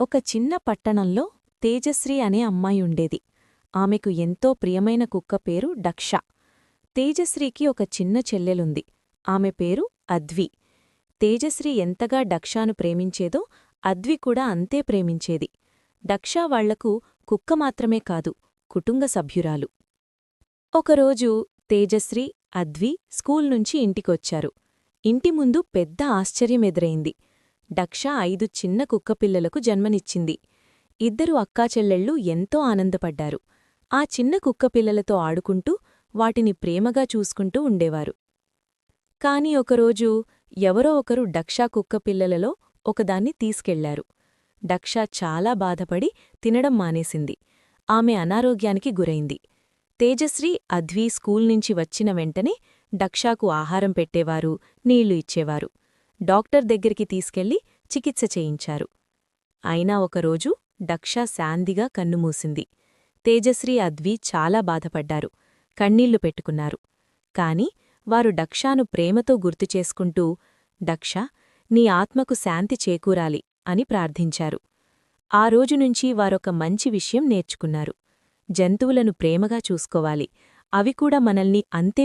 ఒక చిన్న పట్టణంలో తేజశ్రీ అనే అమ్మాయుండేది. ఆమెకు ఎంతో ప్రియమైన కుక్క పేరు డక్ష. తేజశ్రీకి ఒక చిన్న చెల్లెలుంది. ఆమె పేరు అద్వి. తేజశ్రీ ఎంతగా డక్షాను ప్రేమించేదో అద్వి కూడా అంతే ప్రేమించేది. డక్షా వాళ్లకు కుక్క మాత్రమే కాదు, కుటుంబ సభ్యురాలు. ఒకరోజు తేజశ్రీ, అద్వి స్కూల్ నుంచి ఇంటికొచ్చారు. ఇంటి ముందు పెద్ద ఆశ్చర్యమెదురైంది. డక్ష 5 చిన్న కుక్కపిల్లలకు జన్మనిచ్చింది. ఇద్దరు అక్కాచెల్లెళ్ళు ఎంతో ఆనందపడ్డారు. ఆ చిన్న కుక్కపిల్లలతో ఆడుకుంటూ వాటిని ప్రేమగా చూసుకుంటూ ఉండేవారు. కాని ఒకరోజు ఎవరో ఒకరు డక్షా కుక్కపిల్లలలో ఒకదాన్ని తీసుకెళ్లారు. డక్ష చాలా బాధపడి తినడం మానేసింది. ఆమె అనారోగ్యానికి గురైంది. తేజశ్రీ, అద్వి స్కూల్ నుంచి వచ్చిన వెంటనే డక్షాకు ఆహారం పెట్టేవారు, నీళ్లు ఇచ్చేవారు. డాక్టర్ దగ్గరికి తీసుకెళ్లి చికిత్స చేయించారు. అయినా ఒకరోజు డక్ష శాంతిగా కన్నుమూసింది. తేజశ్రీ, అద్వి చాలా బాధపడ్డారు, కన్నీళ్లు పెట్టుకున్నారు. కాని వారు డక్షాను ప్రేమతో గుర్తుచేసుకుంటూ, డక్షా, నీ ఆత్మకు శాంతి చేకూరాలి అని ప్రార్థించారు. ఆ రోజునుంచి వారొక మంచి విషయం నేర్చుకున్నారు. జంతువులను ప్రేమగా చూసుకోవాలి, అవి కూడా మనల్ని అంతే